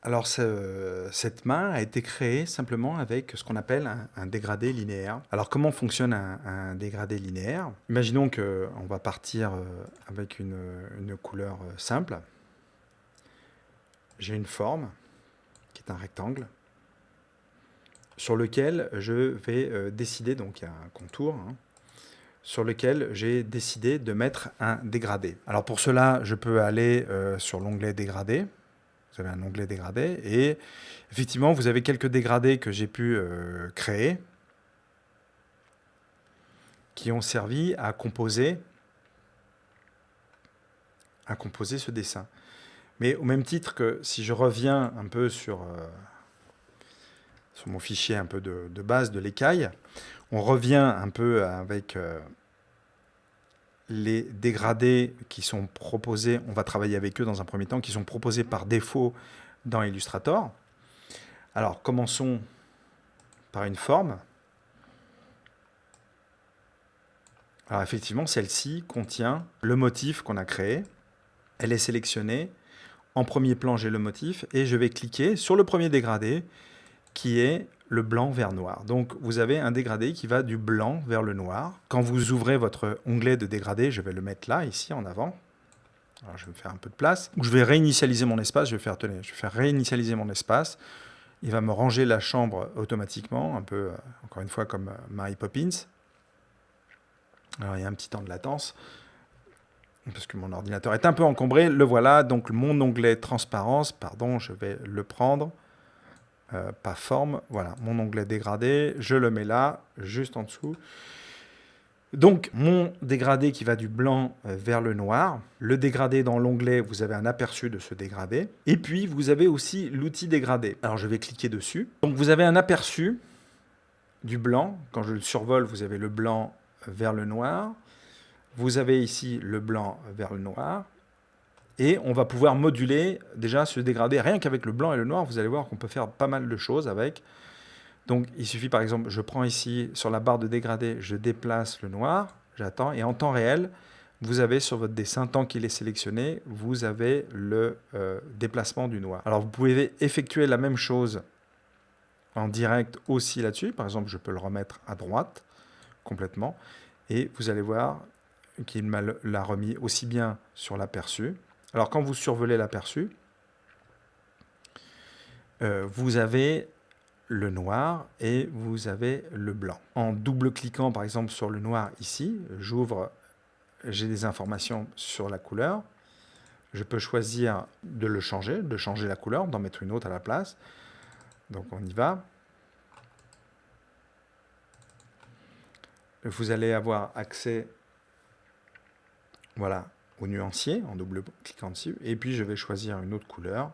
Alors, cette main a été créée simplement avec ce qu'on appelle un dégradé linéaire. Alors, comment fonctionne un dégradé linéaire? Imaginons qu'on va partir avec une couleur simple. J'ai une forme qui est un rectangle sur lequel je vais décider, donc il y a un contour, hein, sur lequel j'ai décidé de mettre un dégradé. Alors pour cela, je peux aller sur l'onglet dégradé. Vous avez un onglet dégradé et effectivement, vous avez quelques dégradés que j'ai pu créer qui ont servi à composer ce dessin. Mais au même titre que si je reviens un peu sur mon fichier un peu de base de l'écaille, on revient un peu avec les dégradés qui sont proposés, on va travailler avec eux dans un premier temps, qui sont proposés par défaut dans Illustrator. Alors, commençons par une forme. Alors, effectivement, celle-ci contient le motif qu'on a créé. Elle est sélectionnée. En premier plan, j'ai le motif et je vais cliquer sur le premier dégradé qui est le blanc vers noir. Donc, vous avez un dégradé qui va du blanc vers le noir. Quand vous ouvrez votre onglet de dégradé, je vais le mettre là, ici, en avant. Alors, je vais me faire un peu de place. Je vais réinitialiser mon espace. Je vais faire réinitialiser mon espace. Il va me ranger la chambre automatiquement, un peu, encore une fois, comme Mary Poppins. Alors, il y a un petit temps de latence, parce que mon ordinateur est un peu encombré. Le voilà, donc mon onglet transparence, pardon, je vais le prendre. Pas forme, voilà, mon onglet dégradé, je le mets là, juste en dessous. Donc, mon dégradé qui va du blanc vers le noir. Le dégradé dans l'onglet, vous avez un aperçu de ce dégradé. Et puis, vous avez aussi l'outil dégradé. Alors, je vais cliquer dessus. Donc, vous avez un aperçu du blanc. Quand je le survole, vous avez le blanc vers le noir. Vous avez ici le blanc vers le noir. Et on va pouvoir moduler déjà ce dégradé. Rien qu'avec le blanc et le noir, vous allez voir qu'on peut faire pas mal de choses avec. Donc, il suffit, par exemple, je prends ici, sur la barre de dégradé, je déplace le noir, j'attends, et en temps réel, vous avez sur votre dessin, tant qu'il est sélectionné, vous avez le déplacement du noir. Alors, vous pouvez effectuer la même chose en direct aussi là-dessus. Par exemple, je peux le remettre à droite, complètement, et vous allez voir qu'il l'a remis aussi bien sur l'aperçu. Alors, quand vous survolez l'aperçu, vous avez le noir et vous avez le blanc. En double-cliquant par exemple sur le noir ici, j'ai des informations sur la couleur. Je peux choisir de changer la couleur, d'en mettre une autre à la place. Donc on y va. Vous allez avoir accès voilà, au nuancier en double-cliquant dessus. Et puis je vais choisir une autre couleur.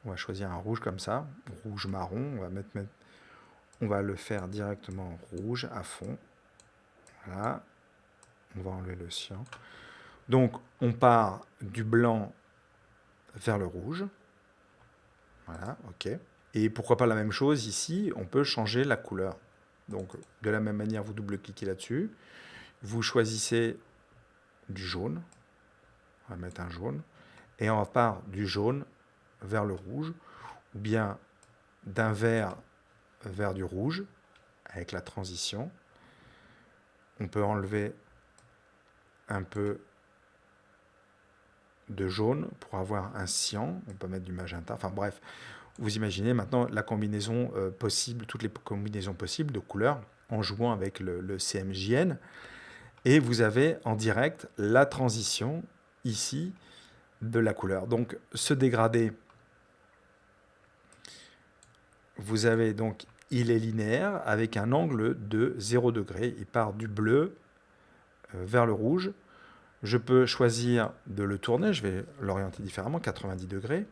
On va choisir un rouge comme ça, rouge-marron. On va le faire directement rouge à fond. Voilà. On va enlever le cyan. Donc, on part du blanc vers le rouge. Voilà, ok. Et pourquoi pas la même chose ici, on peut changer la couleur. Donc, de la même manière, vous double-cliquez là-dessus. Vous choisissez du jaune. On va mettre un jaune. Et on part du jaune vers le rouge. Ou bien d'un vert vers du rouge, avec la transition. On peut enlever un peu de jaune pour avoir un cyan. On peut mettre du magenta. Enfin bref, vous imaginez maintenant la combinaison possible, toutes les combinaisons possibles de couleurs en jouant avec le CMJN. Et vous avez en direct la transition ici de la couleur. Donc ce dégradé, vous avez donc, il est linéaire avec un angle de 0 degré. Il part du bleu vers le rouge. Je peux choisir de le tourner, je vais l'orienter différemment, 90 degrés.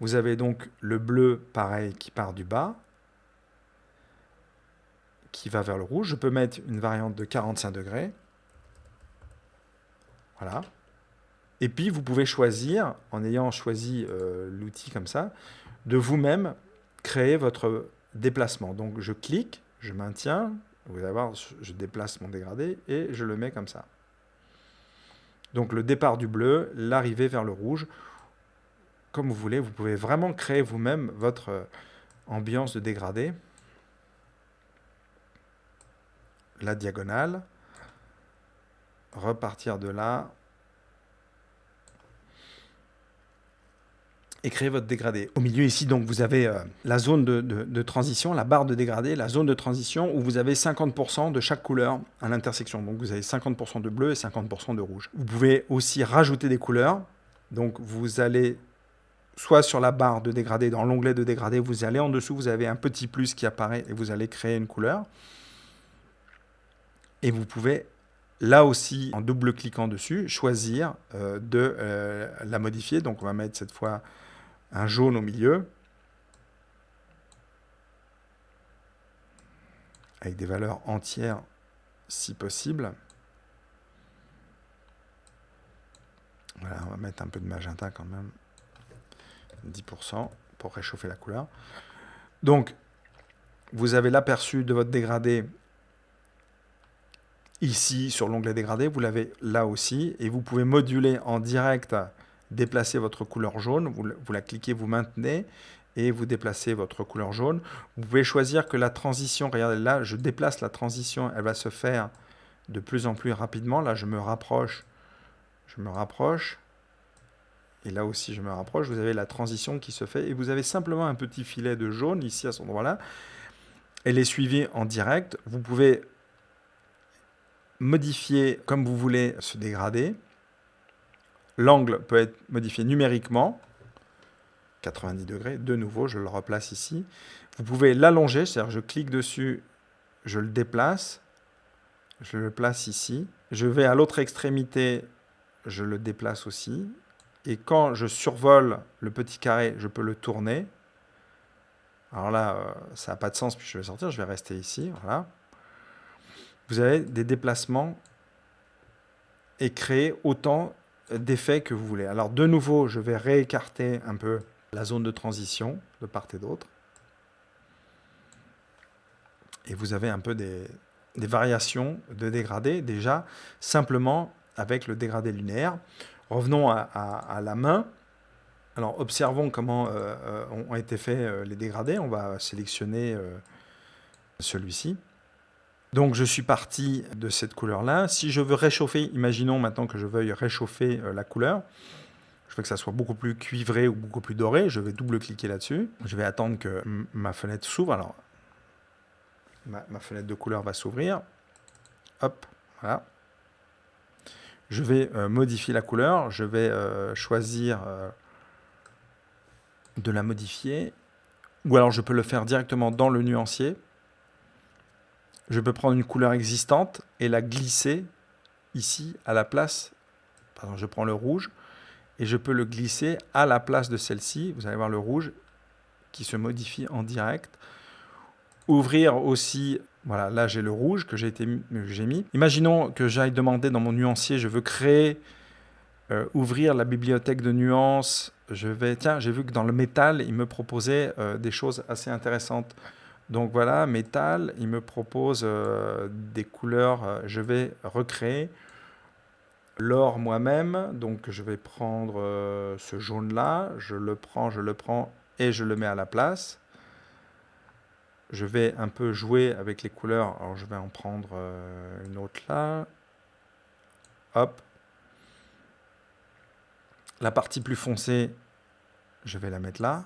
Vous avez donc le bleu, pareil, qui part du bas, qui va vers le rouge. Je peux mettre une variante de 45 degrés. Voilà. Et puis, vous pouvez choisir, en ayant choisi l'outil comme ça, de vous-même créer votre déplacement. Donc, je clique, je maintiens, vous allez voir, je déplace mon dégradé et je le mets comme ça. Donc, le départ du bleu, l'arrivée vers le rouge. comme vous voulez. Vous pouvez vraiment créer vous-même votre ambiance de dégradé. La diagonale. Repartir de là. Et créer votre dégradé. Au milieu ici, donc, vous avez la zone de transition, la barre de dégradé, la zone de transition où vous avez 50% de chaque couleur à l'intersection. Donc vous avez 50% de bleu et 50% de rouge. Vous pouvez aussi rajouter des couleurs. Donc vous allez soit sur la barre de dégradé, dans l'onglet de dégradé, vous allez en dessous, vous avez un petit plus qui apparaît et vous allez créer une couleur. Et vous pouvez, là aussi, en double-cliquant dessus, choisir de la modifier. Donc on va mettre cette fois un jaune au milieu, avec des valeurs entières si possible. Voilà, on va mettre un peu de magenta quand même, 10% pour réchauffer la couleur. Donc, vous avez l'aperçu de votre dégradé ici sur l'onglet dégradé, vous l'avez là aussi, et vous pouvez moduler en direct, déplacer votre couleur jaune, vous la cliquez, vous maintenez, et vous déplacez votre couleur jaune. Vous pouvez choisir que la transition, regardez là, je déplace la transition, elle va se faire de plus en plus rapidement. Là, je me rapproche, et là aussi je me rapproche. Vous avez la transition qui se fait, et vous avez simplement un petit filet de jaune ici à cet endroit-là. Elle est suivie en direct. Vous pouvez modifier comme vous voulez ce dégradé. L'angle peut être modifié numériquement, 90 degrés. De nouveau, je le replace ici. Vous pouvez l'allonger, c'est-à-dire je clique dessus, je le déplace, je le place ici. Je vais à l'autre extrémité, je le déplace aussi. Et quand je survole le petit carré, je peux le tourner. Alors là, ça n'a pas de sens, puis je vais sortir, je vais rester ici. Voilà. Vous avez des déplacements et créer autant d'effets que vous voulez. Alors de nouveau, je vais réécarter un peu la zone de transition de part et d'autre. Et vous avez un peu des variations de dégradé déjà, simplement avec le dégradé linéaire. Revenons à la main. Alors observons comment ont été faits les dégradés. On va sélectionner celui-ci. Donc je suis parti de cette couleur-là. Si je veux réchauffer, imaginons maintenant que je veuille réchauffer la couleur. Je veux que ça soit beaucoup plus cuivré ou beaucoup plus doré. Je vais double-cliquer là-dessus. Je vais attendre que ma fenêtre s'ouvre. Alors, ma fenêtre de couleur va s'ouvrir. Hop, voilà. Je vais modifier la couleur. Je vais choisir de la modifier. Ou alors je peux le faire directement dans le nuancier. Je peux prendre une couleur existante et la glisser ici à la place. Pardon, je prends le rouge et je peux le glisser à la place de celle-ci. Vous allez voir le rouge qui se modifie en direct. Ouvrir aussi, voilà, là j'ai le rouge que j'ai mis. Imaginons que j'aille demander dans mon nuancier, je veux créer, ouvrir la bibliothèque de nuances. Tiens, j'ai vu que dans le métal, il me proposait des choses assez intéressantes. Donc voilà, métal, il me propose des couleurs, je vais recréer l'or moi-même, donc je vais prendre ce jaune-là, je le prends et je le mets à la place. Je vais un peu jouer avec les couleurs, alors je vais en prendre une autre là. Hop. La partie plus foncée, je vais la mettre là.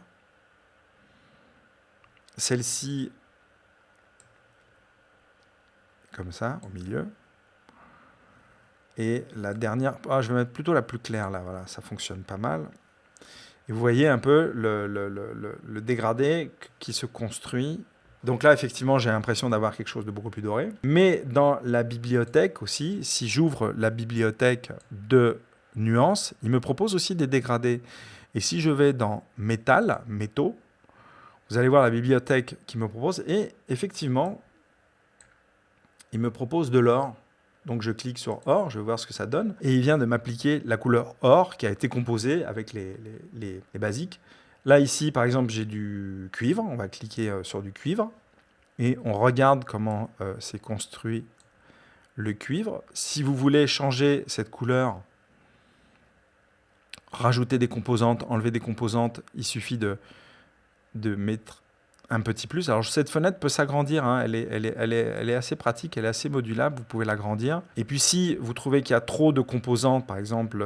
Celle-ci, comme ça, au milieu. Et la dernière, je vais mettre plutôt la plus claire là, voilà, ça fonctionne pas mal. Et vous voyez un peu le dégradé qui se construit. Donc là, effectivement, j'ai l'impression d'avoir quelque chose de beaucoup plus doré. Mais dans la bibliothèque aussi, si j'ouvre la bibliothèque de nuances, il me propose aussi des dégradés. Et si je vais dans métal, métaux, vous allez voir la bibliothèque qui me propose. Et effectivement, il me propose de l'or. Donc je clique sur or, je vais voir ce que ça donne. Et il vient de m'appliquer la couleur or qui a été composée avec les basiques. Là, ici, par exemple, j'ai du cuivre. On va cliquer sur du cuivre. Et on regarde comment s'est construit le cuivre. Si vous voulez changer cette couleur, rajouter des composantes, enlever des composantes, il suffit de mettre un petit plus. Alors cette fenêtre peut s'agrandir, hein. Elle est assez pratique, elle est assez modulable, vous pouvez l'agrandir. Et puis si vous trouvez qu'il y a trop de composantes, par exemple,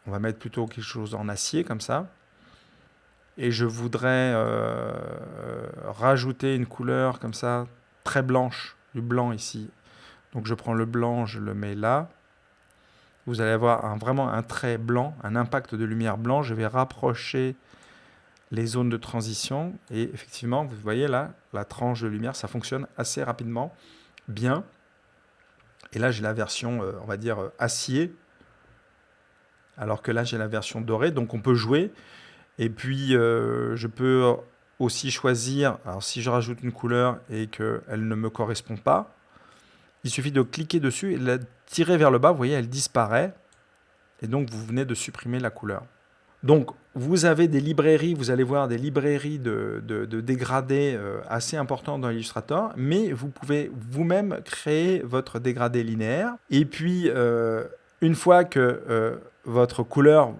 on va mettre plutôt quelque chose en acier comme ça, et je voudrais rajouter une couleur comme ça, très blanche, du blanc ici. Donc je prends le blanc, je le mets là. Vous allez avoir vraiment un trait blanc, un impact de lumière blanc. Je vais rapprocher les zones de transition et effectivement, vous voyez là, la tranche de lumière, ça fonctionne assez rapidement, bien. Et là, j'ai la version, on va dire, acier, alors que là, j'ai la version dorée. Donc on peut jouer. Et puis, je peux aussi choisir, alors si je rajoute une couleur et qu'elle ne me correspond pas, il suffit de cliquer dessus et de la tirer vers le bas. Vous voyez, elle disparaît. Et donc, vous venez de supprimer la couleur. Donc, vous avez des librairies, vous allez voir des librairies de dégradés assez importants dans Illustrator, mais vous pouvez vous-même créer votre dégradé linéaire. Et puis, une fois que votre couleur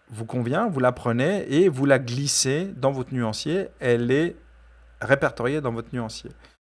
vous convient, vous la prenez et vous la glissez dans votre nuancier. Elle est répertoriée dans votre nuancier.